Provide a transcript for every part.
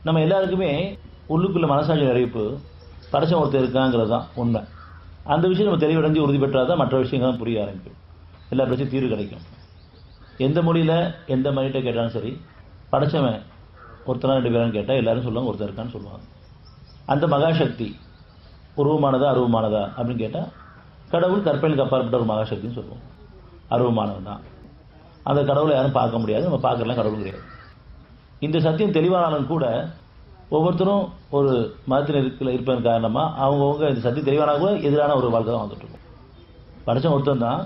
நம்ம எல்லாருக்குமே உள்ளுக்குள்ள மனசாட்சி அறிவிப்பு படைச்சவன் ஒருத்தர் இருக்காங்கிறது தான் உண்மை. அந்த விஷயம் நம்ம தெளிவடைஞ்சு உறுதி பெற்றாதான் மற்ற விஷயங்கள் புரிய ஆரம்பிக்கும். எல்லா பிரச்சனையும் தீர்வு கிடைக்கும். எந்த மொழியில் எந்த மொழிகிட்ட கேட்டாலும் சரி, படைச்சவன் ஒருத்தனா 2 பேரான்னு கேட்டால் எல்லாரும் சொல்லுவாங்க ஒருத்தர் இருக்கான்னு சொல்லுவாங்க. அந்த மகாசக்தி உருவமானதா அருவமானதா அப்படின்னு கேட்டால் கடவுள் கற்பனைக்கு அப்பாற்பட்ட ஒரு மகாசக்தின்னு சொல்லுவோம். அருவமானவன் தான். அந்த கடவுளை யாரும் பார்க்க முடியாது, நம்ம பார்க்கலாம் கடவுள் கிடையாது. இந்த சத்தியம் தெளிவானாலும் கூட ஒவ்வொருத்தரும் ஒரு மதத்தில் இருப்பதன் காரணமாக அவங்கவுங்க இந்த சத்தியம் தெளிவானா கூட எதிரான ஒரு வாழ்க்கை தான் வந்துட்டு இருக்கும். படைச்சவன் ஒருத்தன் தான்,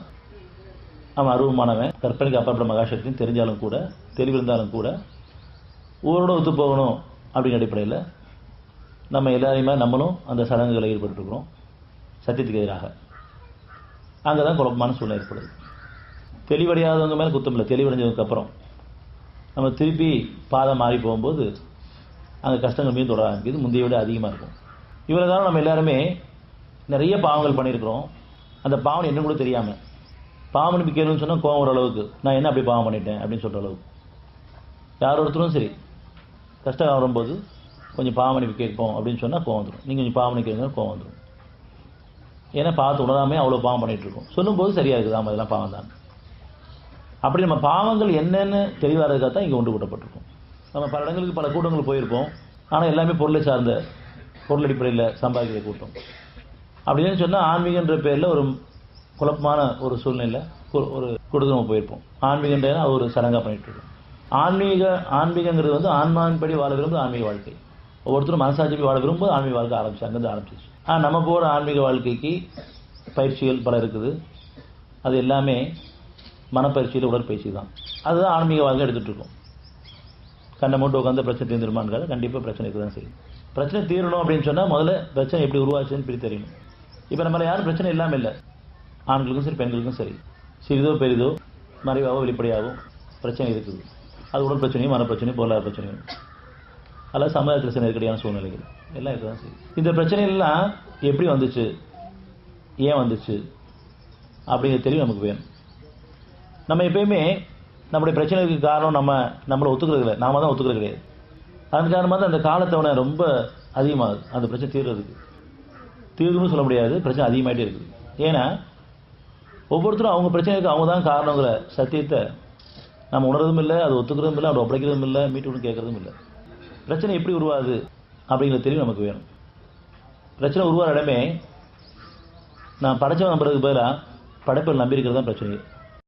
அவன் அருவமானவன், கற்பனைக்கு அப்பாற்பட்ட மகாசக்தின்னு தெரிஞ்சாலும் கூட, தெளிவிருந்தாலும் கூட ஊரோட ஒத்து போகணும் அப்படிங்கிற அடிப்படையில் நம்ம எல்லாரையுமே நம்மளும் அந்த சடங்குகளை ஈடுபட்டுருக்கிறோம் சத்தியத்துக்கு எதிராக. அங்கே தான் குழப்பமான சூழ்நிலை ஏற்படுது. தெளிவடையாதவங்க மேலே குத்தம் இல்லை. தெளிவடைஞ்சதுக்கப்புறம் நம்ம திருப்பி பாதை மாறி போகும்போது அங்கே கஷ்டங்கள் மீது தொடர ஆரம்பிக்குது, முந்தைய விட அதிகமாக இருக்கும். இவ்வளோ காலம் நம்ம எல்லாருமே நிறைய பாவங்கள் பண்ணியிருக்கிறோம். அந்த பாவம் என்ன கூட தெரியாமல் பாவம் அனுப்பிக்கணும்னு சொன்னால் கோவம் வர அளவுக்கு, நான் என்ன அப்படி பாவம் பண்ணிட்டேன் அப்படின்னு சொல்கிற அளவுக்கு. யார் ஒருத்தரும் சரி, கஷ்டம் வரும்போது கொஞ்சம் பாவம் அனுப்பி கேட்போம் அப்படின்னு சொன்னால் கோவம் வந்துடும். நீங்கள் கொஞ்சம் பாவம் அனுப்பிக்கிறீங்க கோவம் வந்துடும். ஏன்னா பார்த்து உணராமே அவ்வளோ பாவம் பண்ணிகிட்டு இருக்கோம். சொல்லும்போது சரியாக இருக்குது, ஆமாம் இதெல்லாம் பாவம் தான். அப்படி நம்ம பாவங்கள் என்னென்னு தெளிவாகிறதுக்காக தான் இங்கே ஒன்று கூட்டப்பட்டிருக்கோம். நம்ம பல இடங்களுக்கு பல கூட்டங்களுக்கு போயிருப்போம். ஆனால் எல்லாமே பொருளை சார்ந்த பொருள் அடிப்படையில் சம்பாதிக்கிற கூட்டம். அப்படின்னு சொன்னால் ஆன்மீகன்ற பேரில் ஒரு குழப்பமான ஒரு சூழ்நிலை ஒரு கூட்டத்துக்கு நம்ம போயிருப்போம். ஆன்மீகன்ற ஒரு சடங்காக பண்ணிகிட்டு இருக்கோம். ஆன்மீகங்கிறது வந்து ஆன்மாவின்படி வாழ விரும்புது ஆன்மீக வாழ்க்கை. ஒவ்வொருத்தரும் மனசாட்சி வாழ விரும்பும்போது ஆன்மீக வாழ்க்கை அங்கேருந்து ஆரம்பிச்சிச்சு. நம்ம போகிற ஆன்மீக வாழ்க்கைக்கு பயிற்சிகள் பல இருக்குது. அது எல்லாமே மனப்பயிற்சியில் உடற்பயிற்சி தான். அதுதான் ஆன்மீக வாழ்க்கை எடுத்துகிட்டு இருக்கோம். கண்ணை மூட்டு உட்காந்து பிரச்சனை தீர்ந்துருமான்னு கண்டிப்பாக பிரச்சனை இருக்க தான் செய்யும். பிரச்சனை தீரணும் அப்படின்னு சொன்னால் முதல்ல பிரச்சனை எப்படி உருவாச்சுன்னு பிரி தெரியணும். இப்போ நம்மள யாரும் பிரச்சனை இல்லாமல் இல்லை. ஆண்களுக்கும் சரி பெண்களுக்கும் சரி, சிறிதோ பெரிதோ மறைவாகவோ வெளிப்படையாகவோ பிரச்சனை இருக்குது. அது உடல் பிரச்சனையும் மனப்பிரச்சனையும் பொருளாதார பிரச்சனையும் அல்லது சமுதாயத்தில் சில நெருக்கடியான சூழ்நிலைகள் எல்லாம் இருக்க தான் செய்யும். இந்த பிரச்சனைகள்லாம் எப்படி வந்துச்சு, ஏன் வந்துச்சு அப்படிங்கிற தெரியும் நமக்கு வேணும். நம்ம எப்பயுமே நம்முடைய பிரச்சனைக்கு காரணம் நம்மளை ஒத்துக்கிறது இல்லை, நாம தான் ஒத்துக்கிறது கிடையாது. அதன் காரணமாக தான் அந்த காலத்தவணை ரொம்ப அதிகமாகுது. அந்த பிரச்சனை தீர்வுன்னு சொல்ல முடியாது, பிரச்சனை அதிகமாகிட்டே இருக்குது. ஏன்னா ஒவ்வொருத்தரும் அவங்க பிரச்சனைக்கு அவங்க தான் காரணங்கிற சத்தியத்தை நம்ம உணர்றதும் இல்லை, அது ஒத்துக்கிறதும் இல்லை, அப்படி ஒப்படைக்கிறதும் இல்லை, மீட்டு கேட்கறதும் இல்லை. பிரச்சனை எப்படி உருவாது அப்படிங்கிற தெரியும் நமக்கு வேணும். பிரச்சனை உருவாகிற இடமே நான் படைச்சவன் நம்புறதுக்கு பதிலாக படைப்பில் நம்பியிருக்கிறது தான் பிரச்சனை.